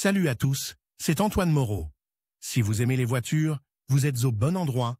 Salut à tous, c'est Antoine Moreau. Si vous aimez les voitures, vous êtes au bon endroit.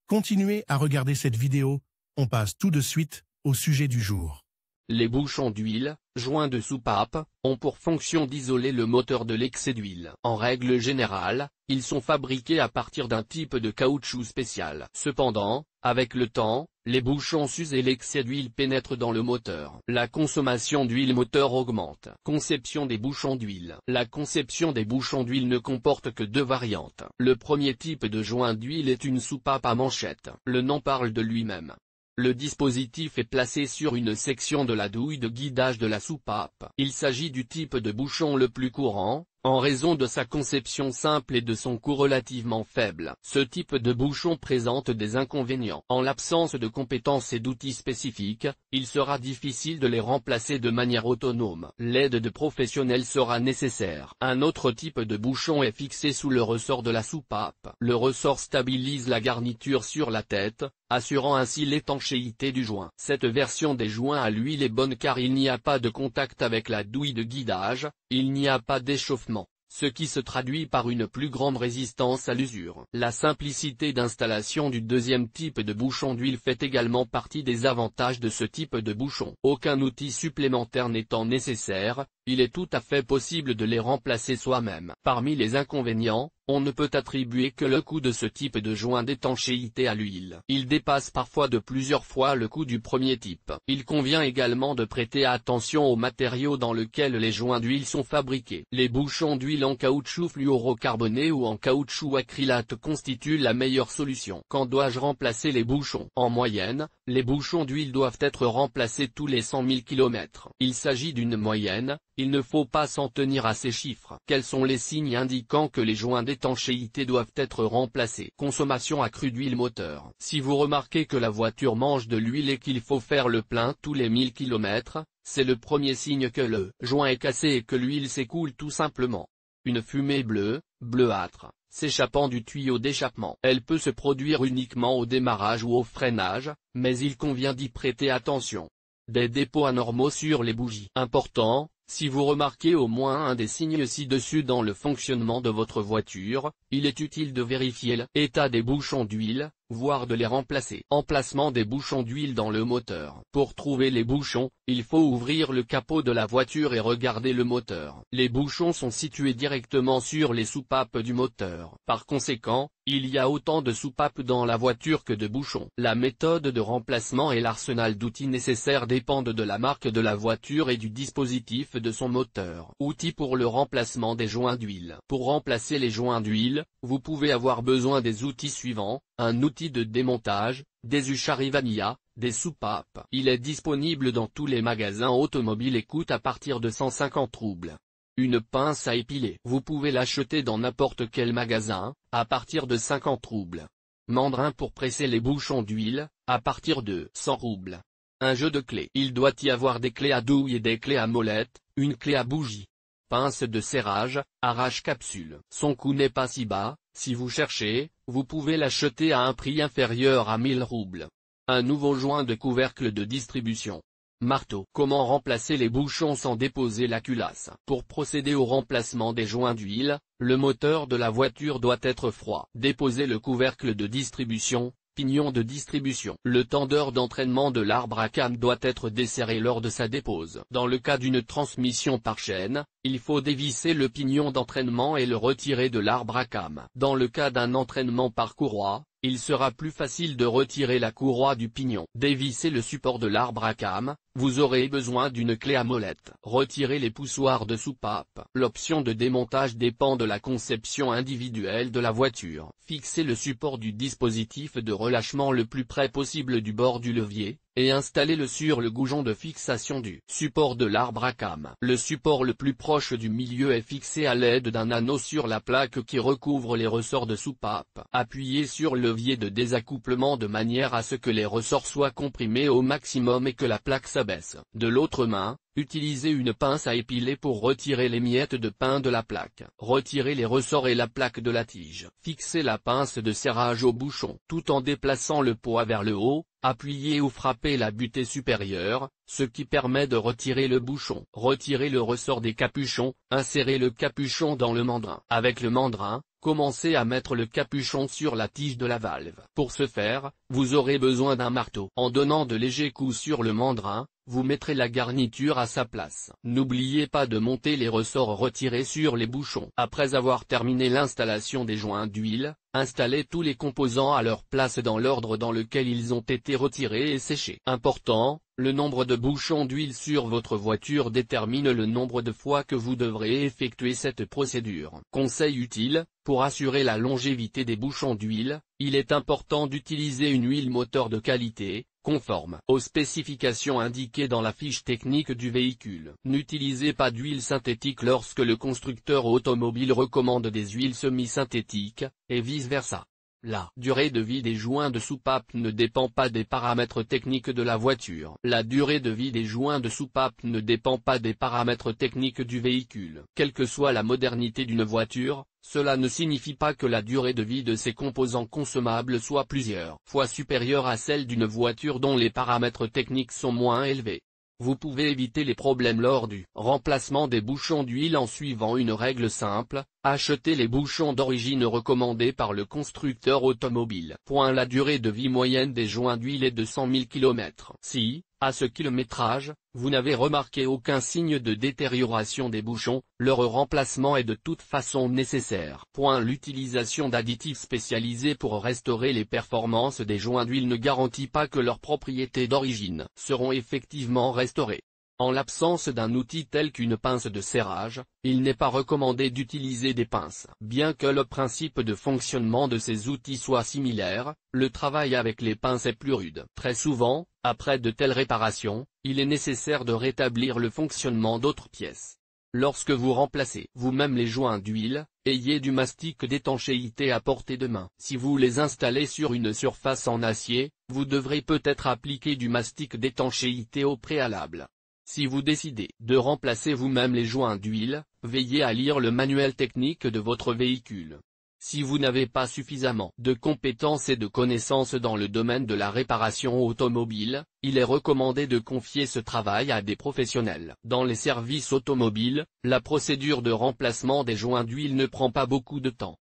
Continuez à regarder cette vidéo, on passe tout de suite au sujet du jour. Les bouchons d'huile, joints de soupape, ont pour fonction d'isoler le moteur de l'excès d'huile. En règle générale, ils sont fabriqués à partir d'un type de caoutchouc spécial. Cependant, avec le temps, les bouchons s'usent et l'excès d'huile pénètre dans le moteur. La consommation d'huile moteur augmente. Conception des bouchons d'huile. La conception des bouchons d'huile ne comporte que deux variantes. Le premier type de joint d'huile est une soupape à manchette. Le nom parle de lui-même. Le dispositif est placé sur une section de la douille de guidage de la soupape. Il s'agit du type de bouchon le plus courant, en raison de sa conception simple et de son coût relativement faible. Ce type de bouchon présente des inconvénients. En l'absence de compétences et d'outils spécifiques, il sera difficile de les remplacer de manière autonome. L'aide de professionnels sera nécessaire. Un autre type de bouchon est fixé sous le ressort de la soupape. Le ressort stabilise la garniture sur la tête, assurant ainsi l'étanchéité du joint. Cette version des joints à l'huile est bonne car il n'y a pas de contact avec la douille de guidage, il n'y a pas d'échauffement, ce qui se traduit par une plus grande résistance à l'usure. La simplicité d'installation du deuxième type de bouchon d'huile fait également partie des avantages de ce type de bouchon. Aucun outil supplémentaire n'étant nécessaire, il est tout à fait possible de les remplacer soi-même. Parmi les inconvénients, on ne peut attribuer que le coût de ce type de joint d'étanchéité à l'huile. Il dépasse parfois de plusieurs fois le coût du premier type. Il convient également de prêter attention aux matériaux dans lesquels les joints d'huile sont fabriqués. Les bouchons d'huile en caoutchouc fluorocarboné ou en caoutchouc acrylate constituent la meilleure solution. Quand dois-je remplacer les bouchons? En moyenne, les bouchons d'huile doivent être remplacés tous les 100 000 km. Il s'agit d'une moyenne. Il ne faut pas s'en tenir à ces chiffres. Quels sont les signes indiquant que les joints d'étanchéité doivent être remplacés? Consommation accrue d'huile moteur. Si vous remarquez que la voiture mange de l'huile et qu'il faut faire le plein tous les 1000 km, c'est le premier signe que le joint est cassé et que l'huile s'écoule tout simplement. Une fumée bleue, bleuâtre, s'échappant du tuyau d'échappement. Elle peut se produire uniquement au démarrage ou au freinage, mais il convient d'y prêter attention. Des dépôts anormaux sur les bougies. Important. Si vous remarquez au moins un des signes ci-dessus dans le fonctionnement de votre voiture, il est utile de vérifier l'état des bouchons d'huile, voire de les remplacer. Emplacement des bouchons d'huile dans le moteur. Pour trouver les bouchons, il faut ouvrir le capot de la voiture et regarder le moteur. Les bouchons sont situés directement sur les soupapes du moteur. Par conséquent, il y a autant de soupapes dans la voiture que de bouchons. La méthode de remplacement et l'arsenal d'outils nécessaires dépendent de la marque de la voiture et du dispositif de son moteur. Outils pour le remplacement des joints d'huile. Pour remplacer les joints d'huile, vous pouvez avoir besoin des outils suivants: un outil de démontage, des Ucharivania, des soupapes. Il est disponible dans tous les magasins automobiles et coûte à partir de 150 roubles. Une pince à épiler. Vous pouvez l'acheter dans n'importe quel magasin, à partir de 50 roubles. Mandrin pour presser les bouchons d'huile, à partir de 100 roubles. Un jeu de clés. Il doit y avoir des clés à douille et des clés à molette, une clé à bougie. Pince de serrage, arrache-capsule. Son coût n'est pas si bas, si vous cherchez, vous pouvez l'acheter à un prix inférieur à 1000 roubles. Un nouveau joint de couvercle de distribution. Marteau. Comment remplacer les bouchons sans déposer la culasse? Pour procéder au remplacement des joints d'huile, le moteur de la voiture doit être froid. Déposez le couvercle de distribution, pignon de distribution. Le tendeur d'entraînement de l'arbre à cam doit être desserré lors de sa dépose. Dans le cas d'une transmission par chaîne, il faut dévisser le pignon d'entraînement et le retirer de l'arbre à cam. Dans le cas d'un entraînement par courroie, il sera plus facile de retirer la courroie du pignon. Dévisser le support de l'arbre à cam, vous aurez besoin d'une clé à molette. Retirer les poussoirs de soupape. L'option de démontage dépend de la conception individuelle de la voiture. Fixez le support du dispositif de relâchement le plus près possible du bord du levier, et installez-le sur le goujon de fixation du support de l'arbre à cam. Le support le plus proche du milieu est fixé à l'aide d'un anneau sur la plaque qui recouvre les ressorts de soupape. Appuyez sur le levier de désaccouplement de manière à ce que les ressorts soient comprimés au maximum et que la plaque s'abaisse. De l'autre main, utilisez une pince à épiler pour retirer les miettes de pain de la plaque. Retirez les ressorts et la plaque de la tige. Fixez la pince de serrage au bouchon. Tout en déplaçant le poids vers le haut, appuyez ou frappez la butée supérieure, ce qui permet de retirer le bouchon. Retirez le ressort des capuchons, insérez le capuchon dans le mandrin. Avec le mandrin, commencez à mettre le capuchon sur la tige de la valve. Pour ce faire, vous aurez besoin d'un marteau. En donnant de légers coups sur le mandrin, vous mettrez la garniture à sa place. N'oubliez pas de monter les ressorts retirés sur les bouchons. Après avoir terminé l'installation des joints d'huile, installez tous les composants à leur place dans l'ordre dans lequel ils ont été retirés et séchés. Important, le nombre de bouchons d'huile sur votre voiture détermine le nombre de fois que vous devrez effectuer cette procédure. Conseil utile, pour assurer la longévité des bouchons d'huile, il est important d'utiliser une huile moteur de qualité, conforme aux spécifications indiquées dans la fiche technique du véhicule. N'utilisez pas d'huile synthétique lorsque le constructeur automobile recommande des huiles semi-synthétiques, et vice-versa. La durée de vie des joints de soupape ne dépend pas des paramètres techniques de la voiture. La durée de vie des joints de soupape ne dépend pas des paramètres techniques du véhicule. Quelle que soit la modernité d'une voiture, cela ne signifie pas que la durée de vie de ses composants consommables soit plusieurs fois supérieure à celle d'une voiture dont les paramètres techniques sont moins élevés. Vous pouvez éviter les problèmes lors du remplacement des bouchons d'huile en suivant une règle simple, achetez les bouchons d'origine recommandés par le constructeur automobile. La durée de vie moyenne des joints d'huile est de 100 000 km. Si, à ce kilométrage, vous n'avez remarqué aucun signe de détérioration des bouchons, leur remplacement est de toute façon nécessaire. L'utilisation d'additifs spécialisés pour restaurer les performances des joints d'huile ne garantit pas que leurs propriétés d'origine seront effectivement restaurées. En l'absence d'un outil tel qu'une pince de serrage, il n'est pas recommandé d'utiliser des pinces. Bien que le principe de fonctionnement de ces outils soit similaire, le travail avec les pinces est plus rude. Très souvent, après de telles réparations, il est nécessaire de rétablir le fonctionnement d'autres pièces. Lorsque vous remplacez vous-même les joints d'huile, ayez du mastic d'étanchéité à portée de main. Si vous les installez sur une surface en acier, vous devrez peut-être appliquer du mastic d'étanchéité au préalable. Si vous décidez de remplacer vous-même les joints d'huile, veillez à lire le manuel technique de votre véhicule. Si vous n'avez pas suffisamment de compétences et de connaissances dans le domaine de la réparation automobile, il est recommandé de confier ce travail à des professionnels. Dans les services automobiles, la procédure de remplacement des joints d'huile ne prend pas beaucoup de temps.